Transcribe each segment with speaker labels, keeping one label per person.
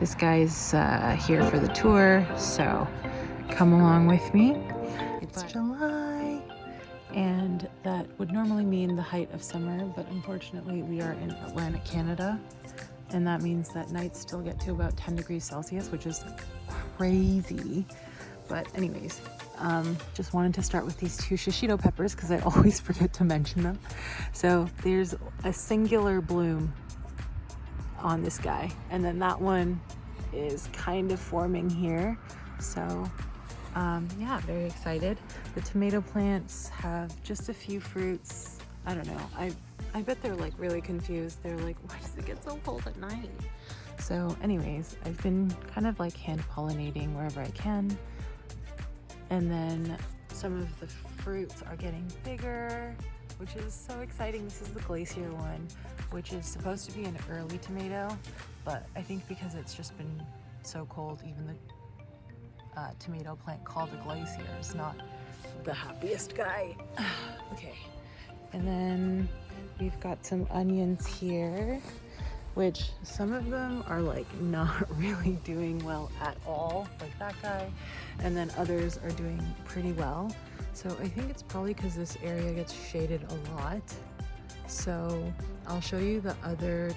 Speaker 1: This guy's here for the tour, so come along with me. It's July, and that would normally mean the height of summer, but unfortunately we are in Atlantic Canada, and that means that nights still get to about 10 degrees Celsius, which is crazy. But anyways, just wanted to start with these two shishito peppers because I always forget to mention them. So there's a singular bloom on this guy, and then that one is kind of forming here. So yeah, very excited. The tomato plants have just a few fruits. I don't know, I bet they're like really confused. They're like, why does it get so cold at night? So anyways, I've been kind of like hand pollinating wherever I can, and then some of the fruits are getting bigger, which is so exciting. This is the Glacier one, which is supposed to be an early tomato, but I think because it's just been so cold, even the tomato plant called a Glacier is not the happiest guy. Okay, and then we've got some onions here, which some of them are like not really doing well at all, like that guy, and then others are doing pretty well. So I think it's probably because this area gets shaded a lot. So I'll show you the other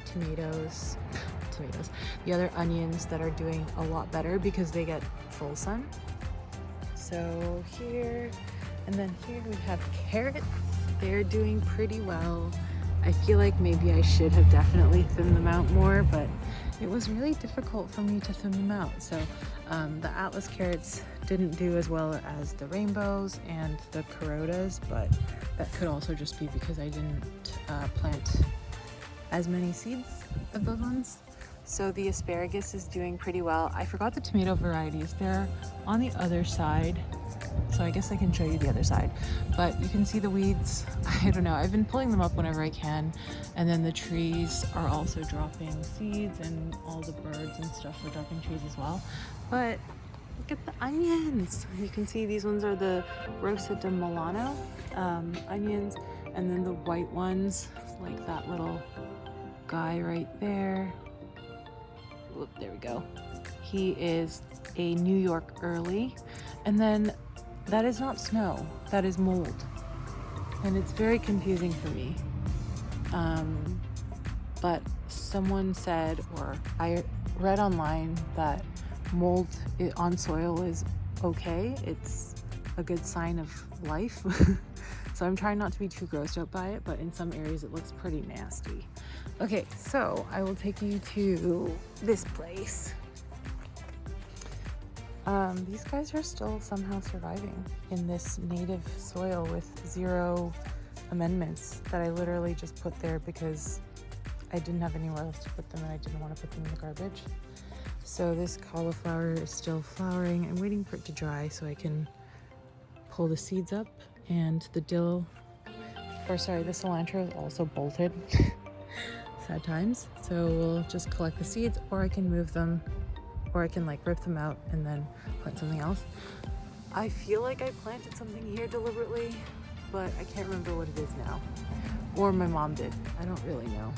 Speaker 1: the other onions that are doing a lot better because they get full sun. So here, and then here we have carrots. They're doing pretty well. I feel like maybe I should have definitely thinned them out more, but it was really difficult for me to thin them out. So the Atlas carrots didn't do as well as the rainbows and the Corotas, but that could also just be because I didn't plant as many seeds of those ones. So the asparagus is doing pretty well. I forgot the tomato varieties. They're on the other side, so I guess I can show you the other side. But you can see the weeds. I don't know, I've been pulling them up whenever I can. And then the trees are also dropping seeds, and all the birds and stuff are dropping trees as well. But look at the onions. You can see these ones are the Rosa de Milano onions, and then the white ones, like that little guy right there. Whoop, there we go. He is a New York early. And then that is not snow, that is mold. And it's very confusing for me. But someone said, or I read online, that mold on soil is okay. It's a good sign of life. So I'm trying not to be too grossed out by it, but in some areas it looks pretty nasty. Okay, so I will take you to this place. These guys are still somehow surviving in this native soil with 0 amendments that I literally just put there because I didn't have anywhere else to put them and I didn't want to put them in the garbage. So this cauliflower is still flowering. I'm waiting for it to dry so I can pull the seeds up, and the dill, or sorry, the cilantro is also bolted. Sad times. So we'll just collect the seeds, or I can move them, or I can like rip them out and then plant something else. I feel like I planted something here deliberately, but I can't remember what it is now. Or my mom did. I don't really know.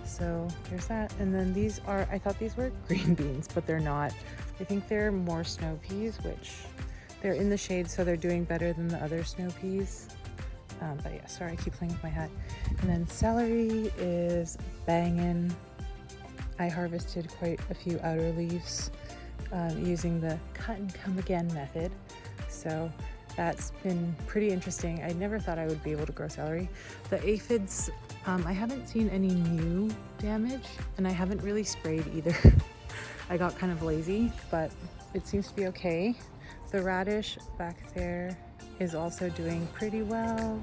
Speaker 1: So there's that. And then these are, I thought these were green beans, but they're not. I think they're more snow peas, which they're in the shade, so they're doing better than the other snow peas. But yeah, sorry, I keep playing with my hat. And then celery is banging. I harvested quite a few outer leaves using the cut and come again method. So that's been pretty interesting. I never thought I would be able to grow celery. The aphids, I haven't seen any new damage, and I haven't really sprayed either. I got kind of lazy, but it seems to be okay. The radish back there is also doing pretty well.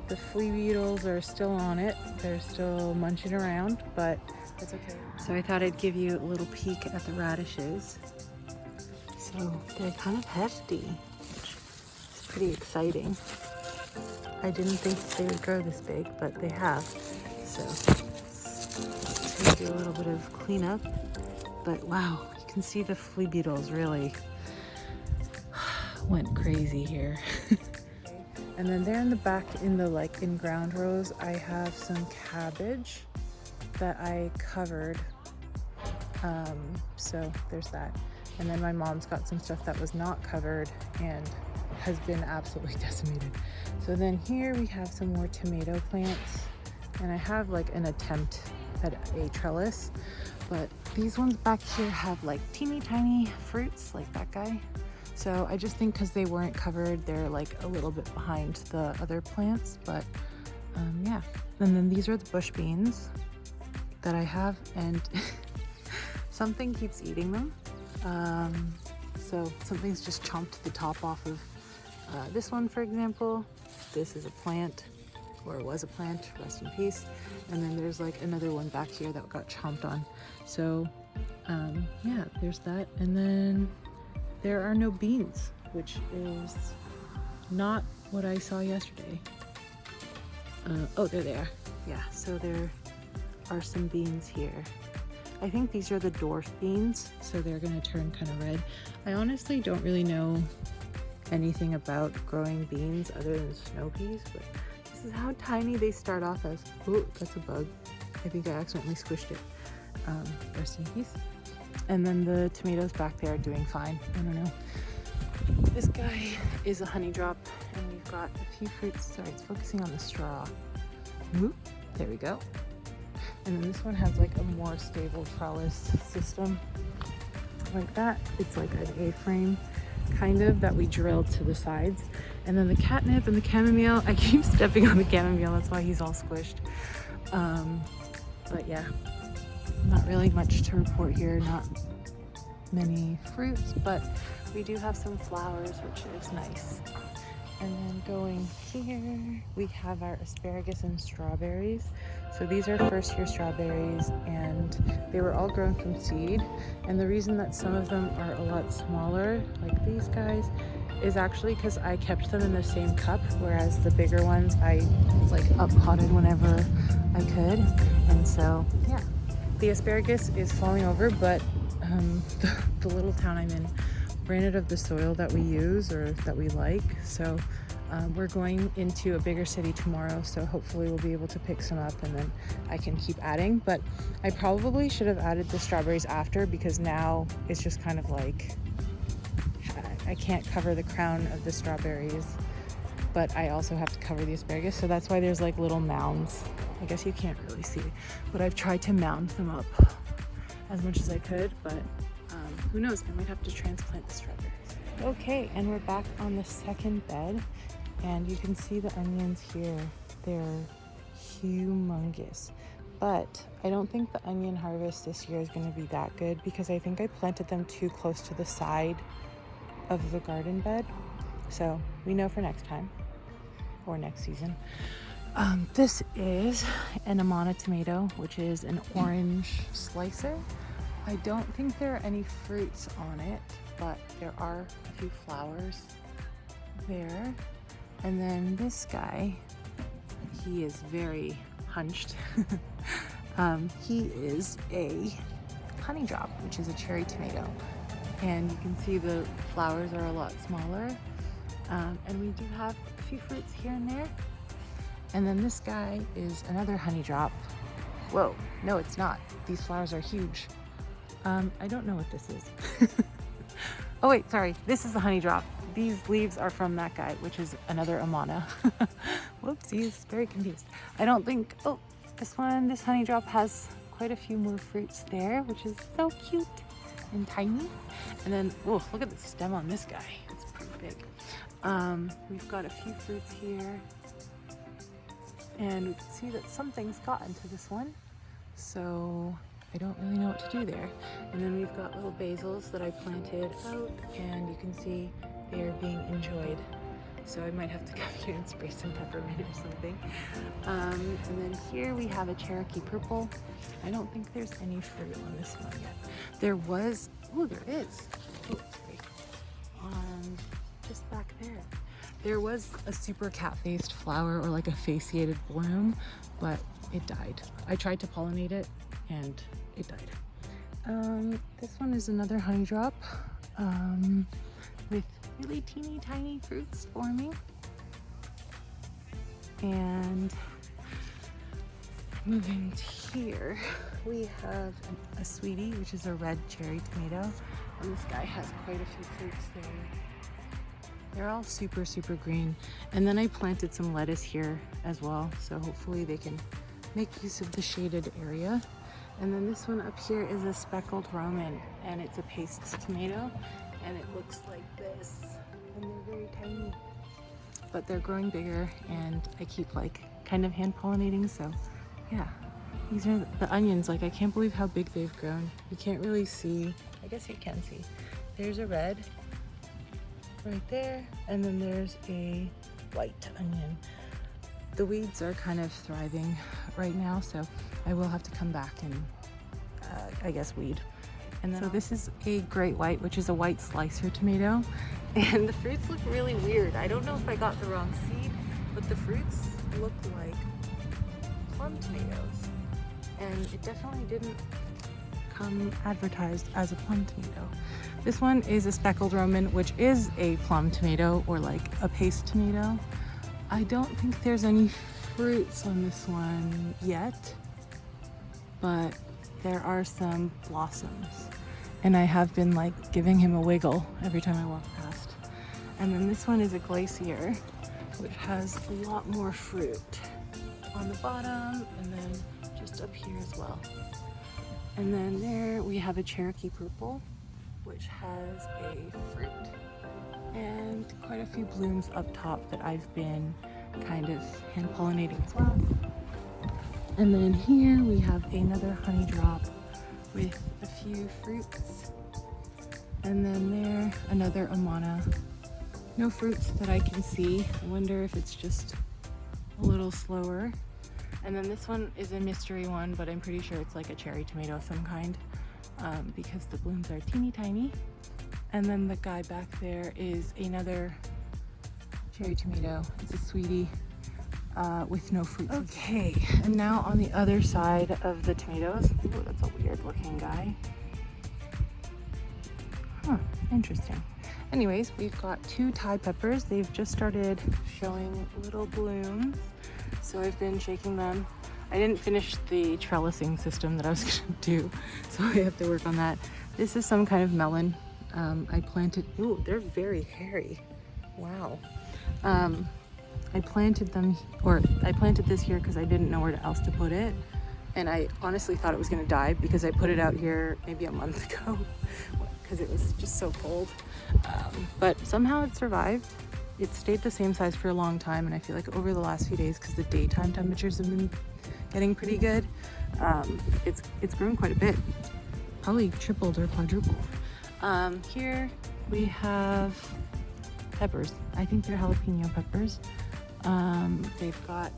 Speaker 1: The flea beetles are still on it. They're still munching around, but it's okay. So I thought I'd give you a little peek at the radishes. So they're kind of hefty, which is pretty exciting. I didn't think they would grow this big, but they have. So let's do a little bit of cleanup. But wow, you can see the flea beetles really went crazy here. And then there in the back, in the like in ground rows, I have some cabbage that I covered So there's that. And then my mom's got some stuff that was not covered and has been absolutely decimated. So then here we have some more tomato plants, and I have like an attempt at a trellis, but these ones back here have like teeny tiny fruits like that guy. So I just think because they weren't covered, they're like a little bit behind the other plants, but yeah. And then these are the bush beans that I have, and something keeps eating them. So something's just chomped the top off of this one, for example. This is a plant, or it was a plant, rest in peace. And then there's like another one back here that got chomped on. So yeah, there's that. And then there are no beans, which is not what I saw yesterday. Oh, there they are. Yeah, so there are some beans here. I think these are the dwarf beans, so they're gonna turn kind of red. I honestly don't really know anything about growing beans other than snow peas, but this is how tiny they start off as. Oh, that's a bug. I think I accidentally squished it. Rest in peace. And then the tomatoes back there are doing fine. I don't know. This guy is a honey drop, and we've got a few fruits. Sorry, it's focusing on the straw. Whoop, there we go. And then this one has like a more stable trellis system like that. It's like an A-frame kind of that we drilled to the sides. And then the catnip and the chamomile, I keep stepping on the chamomile, that's why he's all squished. But yeah, not really much to report here, not many fruits, but we do have some flowers, which is nice. And then going here, we have our asparagus and strawberries. So these are first year strawberries, and they were all grown from seed. And the reason that some of them are a lot smaller, like these guys, is actually because I kept them in the same cup, whereas the bigger ones I like up-potted whenever I could. And so, yeah. The asparagus is falling over, but the little town I'm in ran out of the soil that we use or that we like. So we're going into a bigger city tomorrow, so hopefully we'll be able to pick some up and then I can keep adding. But I probably should have added the strawberries after, because now it's just kind of like I can't cover the crown of the strawberries, but I also have to cover the asparagus. So that's why there's like little mounds. I guess you can't really see, but I've tried to mound them up as much as I could, but who knows, I might have to transplant the strawberries. Okay, and we're back on the second bed, and you can see the onions here. They're humongous, but I don't think the onion harvest this year is going to be that good, because I think I planted them too close to the side of the garden bed. So we know for next time, or next season. This is an Amana tomato, which is an orange slicer. I don't think there are any fruits on it, but there are a few flowers there. And then this guy, he is very hunched. He is a honey drop, which is a cherry tomato. And you can see the flowers are a lot smaller. And we do have a few fruits here and there. And then this guy is another honey drop. Whoa, no, it's not. These flowers are huge. I don't know what this is. Oh wait, sorry, this is the honey drop. These leaves are from that guy, which is another Amana. Whoopsies, very confused. I don't think, oh, this honey drop has quite a few more fruits there, which is so cute and tiny. And then, oh, look at the stem on this guy. It's pretty big. We've got a few fruits here, and we can see that something's gotten to this one. So I don't really know what to do there. And then we've got little basils that I planted out, and you can see they are being enjoyed. So I might have to come here and spray some peppermint or something. And then here we have a Cherokee purple. I don't think there's any fruit on this one yet. There was, oh, there is. Oh, sorry. Just back there. There was a super cat-faced flower, or like a fasciated bloom, but it died. I tried to pollinate it and it died. This one is another honey drop with really teeny tiny fruits forming. And Moving to here, we have a sweetie, which is a red cherry tomato, and this guy has quite a few fruits there. They're all super, super green. And then I planted some lettuce here as well, so hopefully they can make use of the shaded area. And then this one up here is a speckled Roman, and it's a paste tomato, and it looks like this, and they're very tiny. But they're growing bigger, and I keep like kind of hand pollinating, so yeah. These are the onions. Like, I can't believe how big they've grown. You can't really see, I guess you can see. There's a red right there, and then there's a white onion. The weeds are kind of thriving right now, so I will have to come back and I guess weed. And then so this is a great white, which is a white slicer tomato, and the fruits look really weird. I don't know if I got the wrong seed, but the fruits look like plum tomatoes, and it definitely didn't come advertised as a plum tomato. This one is a speckled Roman, which is a plum tomato, or like a paste tomato. I don't think there's any fruits on this one yet, but there are some blossoms, and I have been like giving him a wiggle every time I walk past. And then this one is a glacier, which has a lot more fruit on the bottom, and then just up here as well. And then there we have a Cherokee purple, which has a fruit and quite a few blooms up top that I've been kind of hand pollinating as well. And then here we have another honey drop with a few fruits. And then there, another Amana. No fruits that I can see. I wonder if it's just a little slower. And then this one is a mystery one, but I'm pretty sure it's like a cherry tomato of some kind, because the blooms are teeny tiny. And then the guy back there is another cherry tomato. It's a sweetie with no fruit. Okay, and now on the other side of the tomatoes. Ooh, that's a weird looking guy. Huh, interesting. Anyways, we've got two Thai peppers. They've just started showing little blooms, so I've been shaking them. I didn't finish the trellising system that I was gonna do, so I have to work on that. This is some kind of melon. I planted, ooh, they're very hairy. Wow. I planted them, or I planted this here because I didn't know where else to put it. And I honestly thought it was gonna die because I put it out here maybe a month ago because it was just so cold. But somehow it survived. It stayed the same size for a long time, and I feel like over the last few days, because the daytime temperatures have been getting pretty good, it's grown quite a bit. Probably tripled or quadrupled. Here we have peppers. I think they're jalapeno peppers. They've got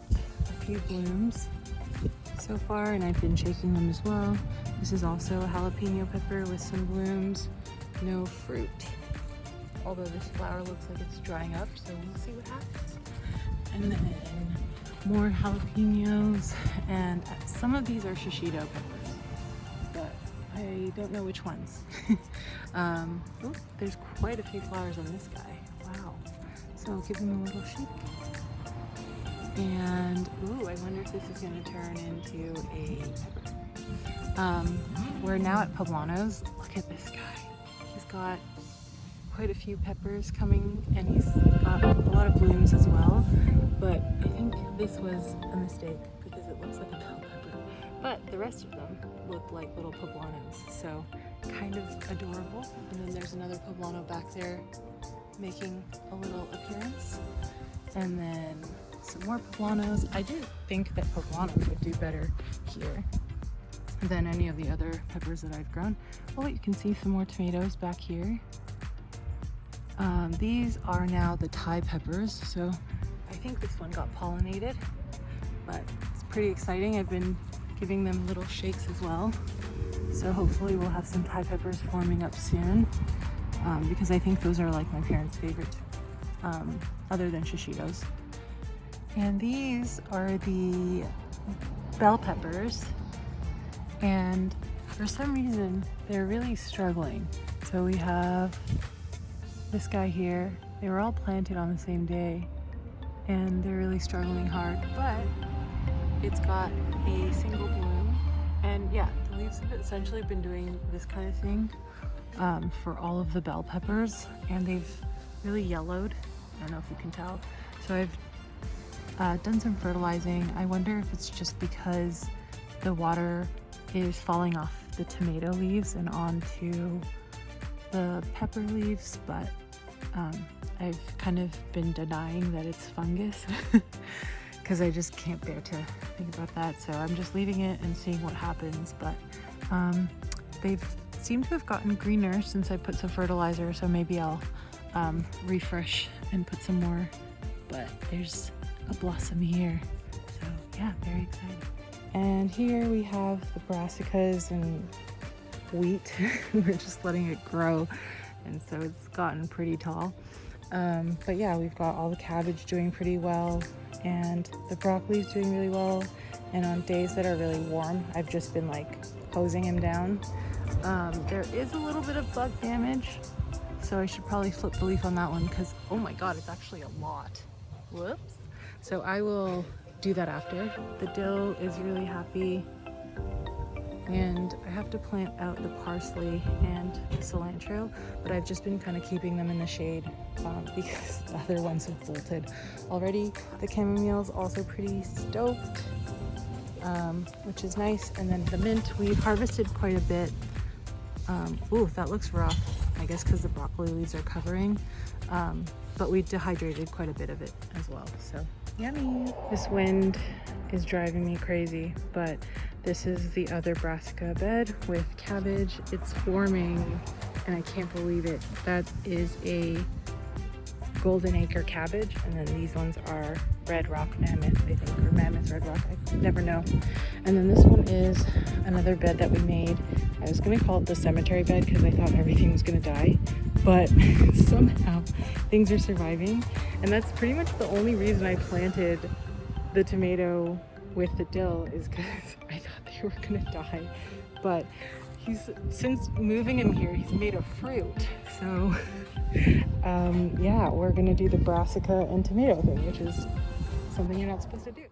Speaker 1: a few blooms so far, and I've been shaking them as well. This is also a jalapeno pepper with some blooms, no fruit. Although this flower looks like it's drying up, so we'll see what happens. And then more jalapenos, and some of these are shishito peppers, but I don't know which ones. Oh, there's quite a few flowers on this guy. Wow. So I'll give him a little shake. And, ooh, I wonder if this is gonna turn into a pepper. We're now at Poblanos. Look at this guy. He's got quite a few peppers coming, and he's got a lot of blooms as well, but I think this was a mistake because it looks like a bell pepper, but the rest of them look like little poblanos, so kind of adorable. And then there's another poblano back there making a little appearance, and then some more poblanos. I did think that poblanos would do better here than any of the other peppers that I've grown. Oh, you can see some more tomatoes back here. These are now the Thai peppers, so I think this one got pollinated, but it's pretty exciting. I've been giving them little shakes as well, so hopefully we'll have some Thai peppers forming up soon, because I think those are like my parents' favorite, other than shishitos. And these are the bell peppers, and for some reason they're really struggling. So we have this guy here. They were all planted on the same day, and they're really struggling hard, but it's got a single bloom. And yeah, the leaves have essentially been doing this kind of thing for all of the bell peppers, and they've really yellowed. I don't know if you can tell. So I've done some fertilizing. I wonder if it's just because the water is falling off the tomato leaves and onto the pepper leaves, but I've kind of been denying that it's fungus because I just can't bear to think about that. So I'm just leaving it and seeing what happens. But they've seemed to have gotten greener since I put some fertilizer, so maybe I'll refresh and put some more. But there's a blossom here, so yeah, very excited. And here we have the brassicas and wheat. We're just letting it grow, and so it's gotten pretty tall. But yeah, we've got all the cabbage doing pretty well, and the broccoli's doing really well. And on days that are really warm, I've just been like hosing him down. There is a little bit of bug damage, so I should probably flip the leaf on that one because, oh my god, it's actually a lot. Whoops. So I will do that after. The dill is really happy, and I have to plant out the parsley and the cilantro, but I've just been kind of keeping them in the shade because the other ones have bolted already. The chamomile's also pretty stoked, which is nice. And then the mint, we've harvested quite a bit. Ooh, that looks rough, I guess because the broccoli leaves are covering, but we dehydrated quite a bit of it as well, so yummy. This wind is driving me crazy, but this is the other brassica bed with cabbage. It's forming, and I can't believe it. That is a golden acre cabbage, and then these ones are red rock mammoth, I think, or mammoth red rock, I never know. And then this one is another bed that we made. I was gonna call it the cemetery bed because I thought everything was gonna die, but somehow things are surviving. And that's pretty much the only reason I planted the tomato with the dill, is because I thought they were gonna die. But since moving him here, he's made a fruit. So yeah, we're gonna do the brassica and tomato thing, which is something you're not supposed to do.